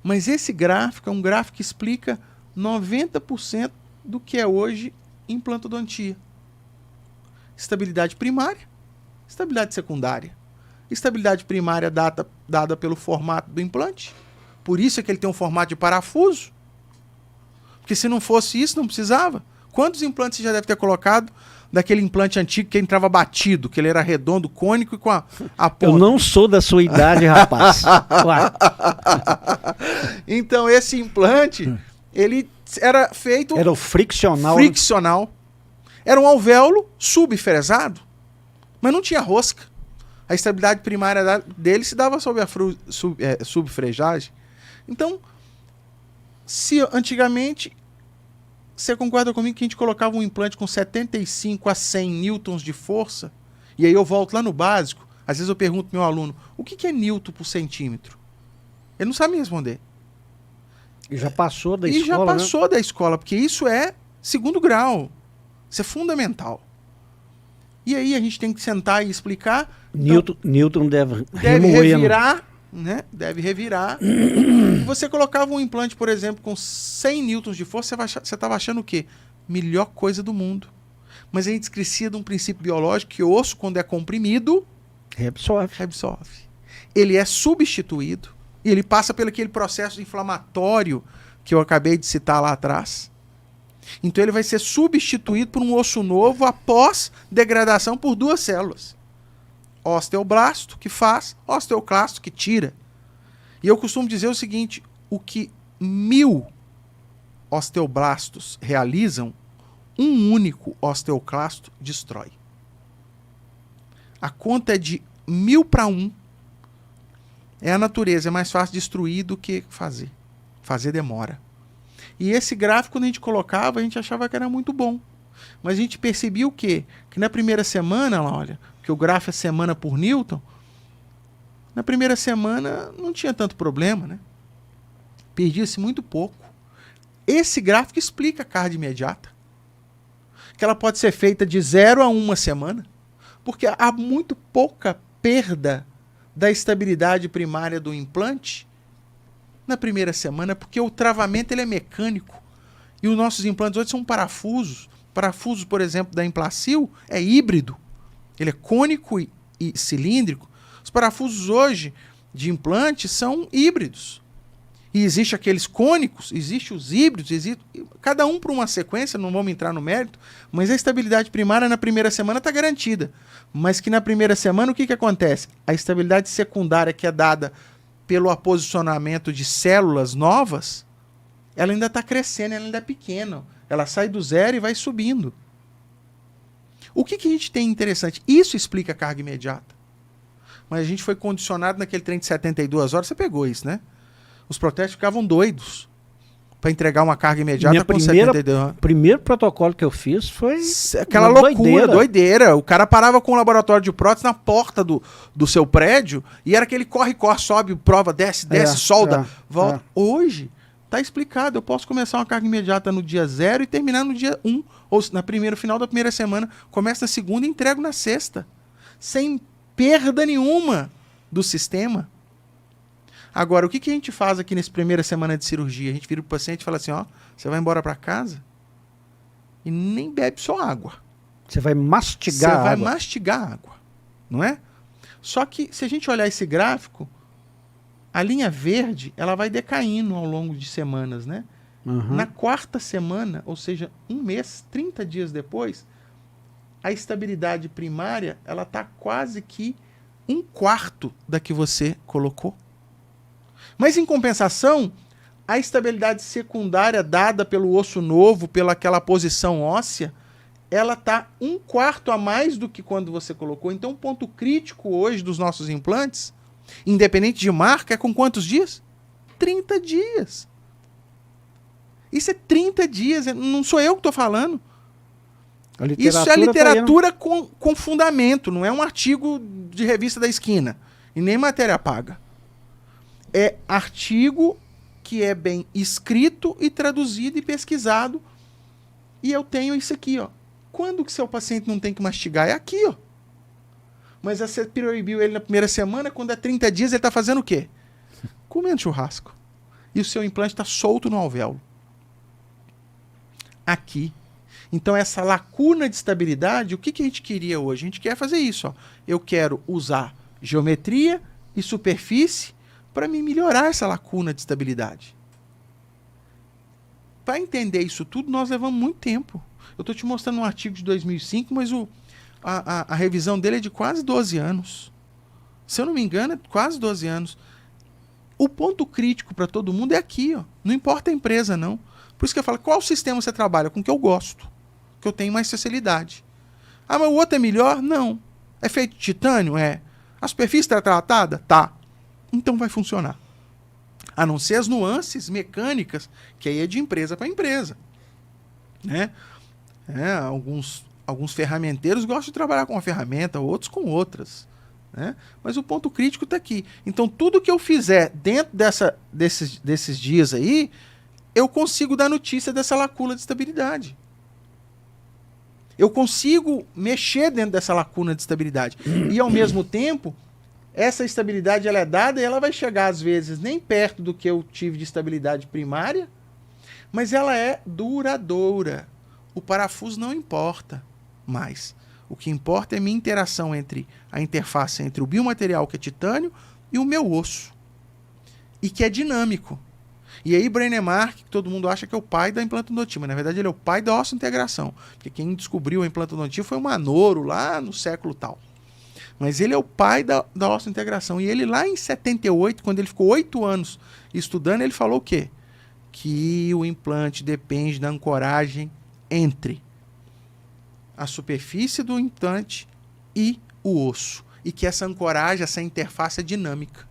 Mas esse gráfico é um gráfico que explica 90% do que é hoje implantodontia. Estabilidade primária, estabilidade secundária. Estabilidade primária dada pelo formato do implante. Por isso é que ele tem um formato de parafuso. Porque se não fosse isso, não precisava. Quantos implantes você já deve ter colocado daquele implante antigo que entrava batido, que ele era redondo, cônico e com a ponta? Eu não sou da sua idade, rapaz. Uai. Então, esse implante, ele era feito... Era o friccional. Friccional. Era um alvéolo subfresado, mas não tinha rosca. A estabilidade primária dele se dava sob a subfrejagem. Então, se antigamente, você concorda comigo que a gente colocava um implante com 75 a 100 newtons de força, e aí eu volto lá no básico, às vezes eu pergunto pro meu aluno, o que é newton por centímetro? Ele não sabe me responder. E já passou da escola, E já passou da escola, porque isso é segundo grau. Isso é fundamental. E aí a gente tem que sentar e explicar. Newton deve revirar, né? Deve revirar. E você colocava um implante, por exemplo, com 100 newtons de força, você estava achando o quê? Melhor coisa do mundo. Mas a gente esquecia de um princípio biológico que o osso, quando é comprimido, reabsorve. Ele é substituído e ele passa pelo aquele processo inflamatório que eu acabei de citar lá atrás. Então ele vai ser substituído por um osso novo após degradação por duas células. Osteoblasto, que faz, osteoclasto, que tira. E eu costumo dizer o seguinte, o que 1000 osteoblastos realizam, um único osteoclasto destrói. A conta é de 1000 para 1. É a natureza, é mais fácil destruir do que fazer. Fazer demora. E esse gráfico, quando a gente colocava, a gente achava que era muito bom. Mas a gente percebia o quê? Que na primeira semana, olha, que o gráfico é semana por Newton, na primeira semana não tinha tanto problema, né? Perdia-se muito pouco. Esse gráfico explica a carga imediata. Que ela pode ser feita de 0 a 1 semana, porque há muito pouca perda da estabilidade primária do implante na primeira semana, porque o travamento ele é mecânico. E os nossos implantes hoje são parafusos. Parafuso, por exemplo, da Implacil é híbrido. Ele é cônico e cilíndrico. Os parafusos hoje de implante são híbridos. E existe aqueles cônicos, existe os híbridos, cada um para uma sequência, não vamos entrar no mérito, mas a estabilidade primária na primeira semana está garantida. Mas que na primeira semana o que acontece? A estabilidade secundária que é dada pelo aposicionamento de células novas, ela ainda está crescendo, ela ainda é pequena. Ela sai do zero e vai subindo. O que a gente tem interessante? Isso explica a carga imediata. Mas a gente foi condicionado naquele trem de 72 horas, você pegou isso, né? Os protestos ficavam doidos para entregar uma carga imediata com 72 horas. O primeiro protocolo que eu fiz foi aquela loucura, doideira. O cara parava com o laboratório de prótese na porta do seu prédio e era aquele corre-corre, sobe, prova, desce, solda, volta. Hoje, tá explicado. Eu posso começar uma carga imediata no dia 0 e terminar no dia 1. Ou no final da primeira semana. Começa na segunda e entrego na sexta. Sem perda nenhuma do sistema. Agora, o que a gente faz aqui nessa primeira semana de cirurgia? A gente vira pro paciente e fala assim, ó, você vai embora para casa e nem bebe só água. Você vai mastigar a água. Você vai mastigar a água, não é? Só que, se a gente olhar esse gráfico, a linha verde, ela vai decaindo ao longo de semanas, né? Uhum. Na quarta semana, ou seja, um mês, 30 dias depois, a estabilidade primária, ela está quase que 1/4 da que você colocou. Mas, em compensação, a estabilidade secundária dada pelo osso novo, pelaquela posição óssea, ela está 1/4 a mais do que quando você colocou. Então, o ponto crítico hoje dos nossos implantes, independente de marca, é com quantos dias? 30 dias. Isso é 30 dias, não sou eu que estou falando. Isso é literatura com fundamento, não é um artigo de revista da esquina, e nem matéria paga. É artigo que é bem escrito e traduzido e pesquisado, e eu tenho isso aqui, ó. Quando que seu paciente não tem que mastigar? É aqui, ó. Mas você proibiu ele na primeira semana, quando é 30 dias, ele está fazendo o quê? Comendo churrasco. e o seu implante está solto no alvéolo. Aqui. Então, essa lacuna de estabilidade, o que a gente queria hoje? A gente quer fazer isso. Ó. Eu quero usar geometria e superfície para me melhorar essa lacuna de estabilidade. Para entender isso tudo, nós levamos muito tempo. Eu estou te mostrando um artigo de 2005, mas a revisão dele é de quase 12 anos. Se eu não me engano, é quase 12 anos. O ponto crítico para todo mundo é aqui. Ó. Não importa a empresa, não. Por isso que eu falo, qual sistema você trabalha? Com o que eu gosto. Que eu tenho mais facilidade. Ah, mas o outro é melhor? Não. É feito de titânio? É. A superfície está tratada? Tá. Então vai funcionar. A não ser as nuances mecânicas, que aí é de empresa para empresa. Né? Alguns ferramenteiros gostam de trabalhar com uma ferramenta, outros com outras. Né? Mas o ponto crítico está aqui. Então, tudo que eu fizer dentro desses dias aí, eu consigo dar notícia dessa lacuna de estabilidade. Eu consigo mexer dentro dessa lacuna de estabilidade. E, ao mesmo tempo, essa estabilidade ela é dada e ela vai chegar, às vezes, nem perto do que eu tive de estabilidade primária, mas ela é duradoura. O parafuso não importa mais. O que importa é a minha interação entre a interface entre o biomaterial, que é titânio, e o meu osso. E que é dinâmico. E aí Breinemark, que todo mundo acha que é o pai da implantodontia, mas na verdade ele é o pai da osso-integração. Porque quem descobriu a implantodontia foi o Manoro, lá no século tal. Mas ele é o pai da osso-integração. E ele lá em 78, quando ele ficou 8 anos estudando, ele falou o quê? Que o implante depende da ancoragem entre a superfície do implante e o osso. E que essa ancoragem, essa interface é dinâmica.